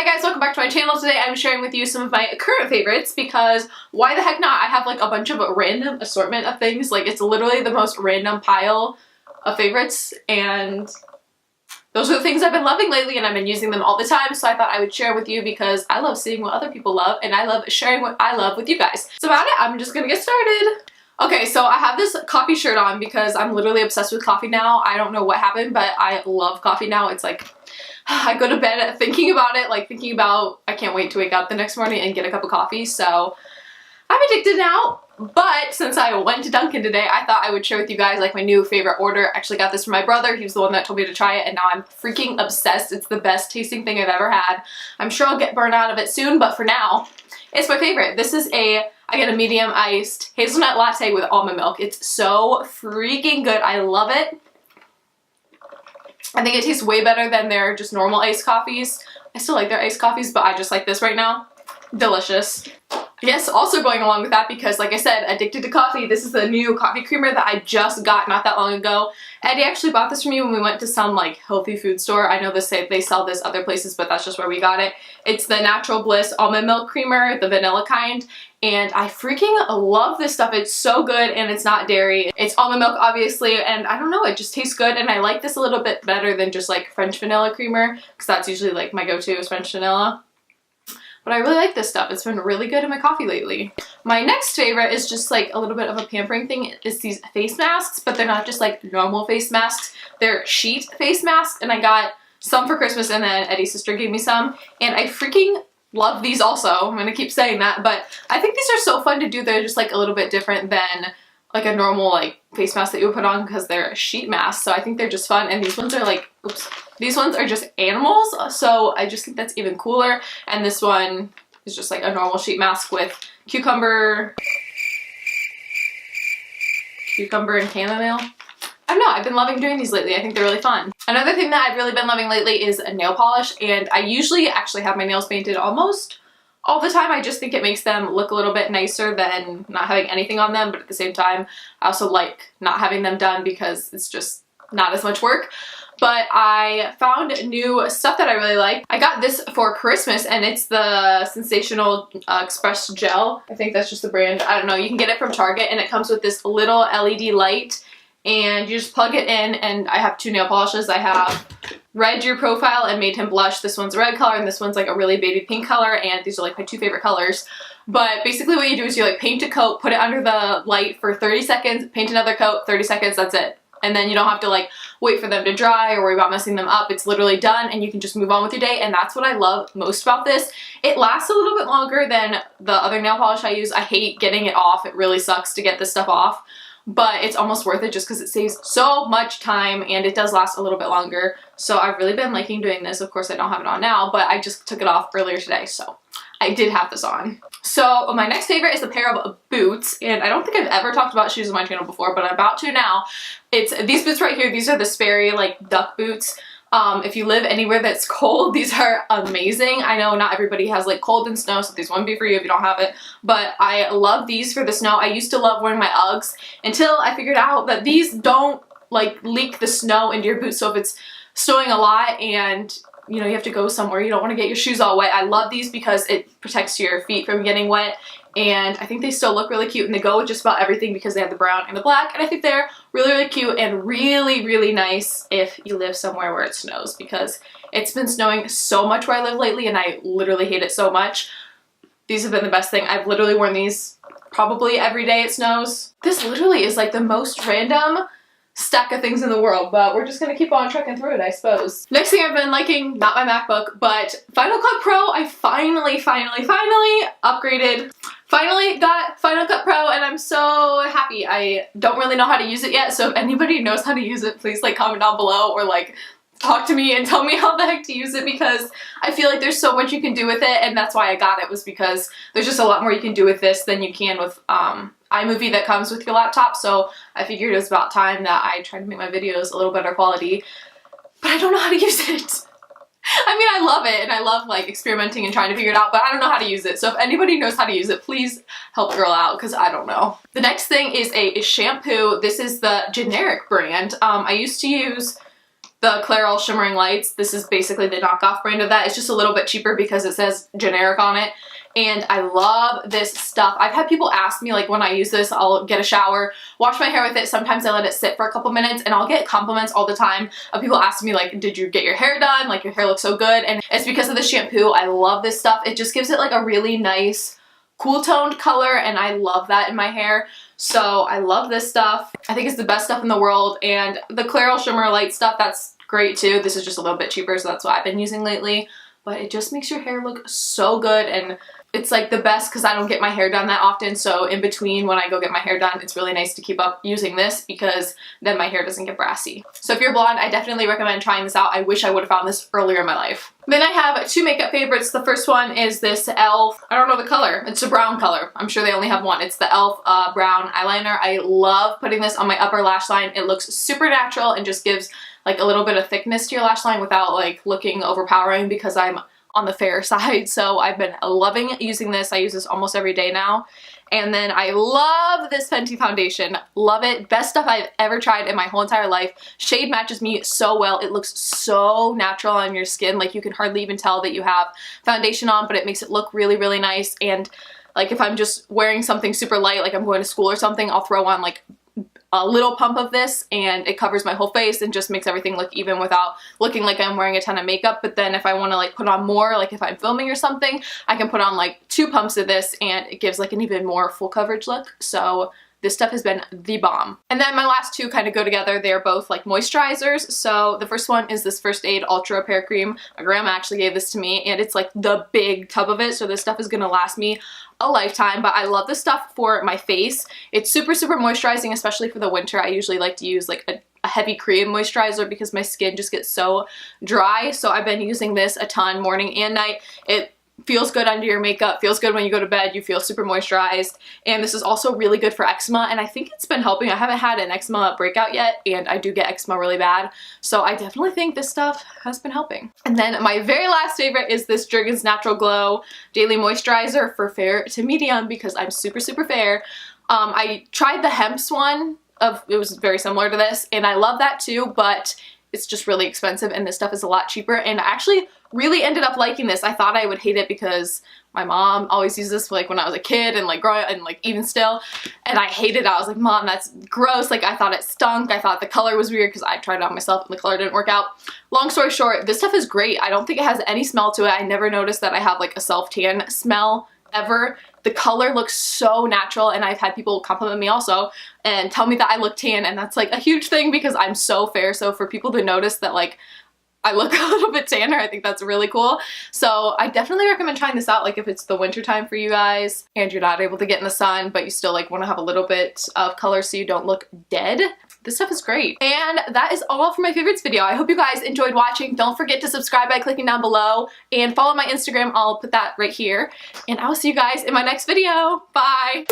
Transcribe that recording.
Hi guys, welcome back to my channel. Today I'm sharing with you some of my current favorites because why the heck not? I have like a bunch of random assortment of things. Like it's literally the most random pile of favorites and those are the things I've been loving lately and I've been using them all the time, so I thought I would share with you because I love seeing what other people love and I love sharing what I love with you guys. So about it, I'm just gonna get started. Okay, so I have this coffee shirt on because I'm literally obsessed with coffee now. I don't know what happened, but I love coffee now. It's like I go to bed thinking about it, like thinking about I can't wait to wake up the next morning and get a cup of coffee, so I'm addicted now. But since I went to Dunkin today, I thought I would share with you guys like my new favorite order. I actually got this from my brother. He was the one that told me to try it and now I'm freaking obsessed. It's the best tasting thing I've ever had. I'm sure I'll get burned out of it soon, but for now, it's my favorite. This is I get a medium iced hazelnut latte with almond milk. It's so freaking good. I love it. I think it tastes way better than their just normal iced coffees. I still like their iced coffees, but I just like this right now. Delicious. Yes, also going along with that because like I said, addicted to coffee, this is the new coffee creamer that I just got not that long ago. Eddie actually bought this for me when we went to some like healthy food store. I know they sell this other places, but that's just where we got it. It's the Natural Bliss almond milk creamer, the vanilla kind, and I freaking love this stuff. It's so good and it's not dairy. It's almond milk obviously, and I don't know, it just tastes good and I like this a little bit better than just like French vanilla creamer because that's usually like my go-to is French vanilla. But I really like this stuff. It's been really good in my coffee lately. My next favorite is just like a little bit of a pampering thing. It's these face masks, but they're not just like normal face masks. They're sheet face masks, and I got some for Christmas and then Eddie's sister gave me some. And I freaking love these also. I'm gonna keep saying that, but I think these are so fun to do. They're just like a little bit different than like a normal like face mask that you would put on because they're sheet masks. So I think they're just fun. And these ones are like, oops. These ones are just animals, so I just think that's even cooler. And this one is just like a normal sheet mask with cucumber and chamomile. I don't know, I've been loving doing these lately. I think they're really fun. Another thing that I've really been loving lately is a nail polish, and I usually actually have my nails painted almost all the time. I just think it makes them look a little bit nicer than not having anything on them, but at the same time, I also like not having them done because it's just not as much work. But I found new stuff that I really like. I got this for Christmas and it's the Sensational Express Gel. I think that's just the brand. I don't know. You can get it from Target and it comes with this little LED light and you just plug it in, and I have two nail polishes. I have Red Your Profile and Made Him Blush. This one's a red color and this one's like a really baby pink color, and these are like my two favorite colors. But basically what you do is you like paint a coat, put it under the light for 30 seconds, paint another coat, 30 seconds, that's it. And then you don't have to like wait for them to dry or worry about messing them up. It's literally done and you can just move on with your day, and that's what I love most about this. It lasts a little bit longer than the other nail polish I use. I hate getting it off. It really sucks to get this stuff off, but it's almost worth it just because it saves so much time and it does last a little bit longer. So I've really been liking doing this. Of course I don't have it on now, but I just took it off earlier today, so I did have this on. So my next favorite is a pair of boots, and I don't think I've ever talked about shoes on my channel before, but I'm about to now. It's these boots right here. These are the Sperry like duck boots. If you live anywhere that's cold, these are amazing. I know not everybody has like cold and snow, so these wouldn't be for you if you don't have it, but I love these for the snow. I used to love wearing my Uggs until I figured out that these don't like leak the snow into your boots, so if it's snowing a lot and you know, you have to go somewhere, you don't want to get your shoes all wet. I love these because it protects your feet from getting wet, and I think they still look really cute and they go with just about everything because they have the brown and the black, and I think they're really, really cute and really, really nice if you live somewhere where it snows, because it's been snowing so much where I live lately and I literally hate it so much. These have been the best thing. I've literally worn these probably every day it snows. This literally is like the most random stack of things in the world, but we're just gonna keep on trucking through it, I suppose. Next thing I've been liking, not my MacBook, but Final Cut Pro. I finally upgraded. Finally got Final Cut Pro and I'm so happy. I don't really know how to use it yet, so if anybody knows how to use it, please like comment down below or like talk to me and tell me how the heck to use it, because I feel like there's so much you can do with it, and that's why I got it, was because there's just a lot more you can do with this than you can with iMovie that comes with your laptop, so I figured it was about time that I tried to make my videos a little better quality, but I don't know how to use it. I mean, I love it and I love like experimenting and trying to figure it out, but I don't know how to use it. So if anybody knows how to use it, please help a girl out because I don't know. The next thing is a shampoo. This is the generic brand. I used to use the Clairol Shimmering Lights. This is basically the knockoff brand of that. It's just a little bit cheaper because it says generic on it. And I love this stuff. I've had people ask me, like, when I use this, I'll get a shower, wash my hair with it. Sometimes I let it sit for a couple minutes, and I'll get compliments all the time of people asking me, like, did you get your hair done? Like, your hair looks so good. And it's because of the shampoo. I love this stuff. It just gives it like a really nice cool toned color, and I love that in my hair. So I love this stuff. I think it's the best stuff in the world. And the Clairol Shimmer Light stuff, that's great too. This is just a little bit cheaper, so that's what I've been using lately. But it just makes your hair look so good, and it's like the best because I don't get my hair done that often, so in between when I go get my hair done, it's really nice to keep up using this because then my hair doesn't get brassy. So if you're blonde, I definitely recommend trying this out. I wish I would have found this earlier in my life. Then I have two makeup favorites. The first one is this e.l.f. I don't know the color. It's a brown color. I'm sure they only have one. It's the e.l.f. Brown eyeliner. I love putting this on my upper lash line. It looks super natural and just gives like a little bit of thickness to your lash line without like looking overpowering because I'm on the fair side. So I've been loving using this. I use this almost every day now. And then I love this Fenty foundation. Love it. Best stuff I've ever tried in my whole entire life. Shade matches me so well. It looks so natural on your skin. Like you can hardly even tell that you have foundation on, but it makes it look really, really nice. And like if I'm just wearing something super light, like I'm going to school or something, I'll throw on like a little pump of this and it covers my whole face and just makes everything look even without looking like I'm wearing a ton of makeup. But then if I want to like put on more, like if I'm filming or something, I can put on like 2 pumps of this and it gives like an even more full coverage look. So this stuff has been the bomb. And then my last two kind of go together. They're both like moisturizers. So the first one is this First Aid Ultra Repair Cream. My grandma actually gave this to me and it's like the big tub of it. So this stuff is gonna last me a lifetime, but I love this stuff for my face. It's super, super moisturizing, especially for the winter. I usually like to use like a heavy cream moisturizer because my skin just gets so dry. So I've been using this a ton morning and night. It feels good under your makeup, feels good when you go to bed, you feel super moisturized, and this is also really good for eczema, and I think it's been helping. I haven't had an eczema breakout yet, and I do get eczema really bad, so I definitely think this stuff has been helping. And then my very last favorite is this Jergens Natural Glow Daily Moisturizer for fair to medium because I'm super, super fair. I tried the Hemp's one, it was very similar to this, and I love that too, but it's just really expensive and this stuff is a lot cheaper, and I actually really ended up liking this. I thought I would hate it because my mom always used this like when I was a kid and like growing and like even still, and I hated it. I was like, Mom, that's gross. Like I thought it stunk. I thought the color was weird because I tried it on myself and the color didn't work out. Long story short, this stuff is great. I don't think it has any smell to it. I never noticed that I have like a self-tan smell ever. The color looks so natural, and I've had people compliment me also and tell me that I look tan, and that's like a huge thing because I'm so fair. So for people to notice that like I look a little bit tanner, I think that's really cool. So I definitely recommend trying this out, like if it's the winter time for you guys and you're not able to get in the sun but you still like want to have a little bit of color so you don't look dead. This stuff is great. And that is all for my favorites video. I hope you guys enjoyed watching. Don't forget to subscribe by clicking down below and follow my Instagram. I'll put that right here. And I will see you guys in my next video. Bye!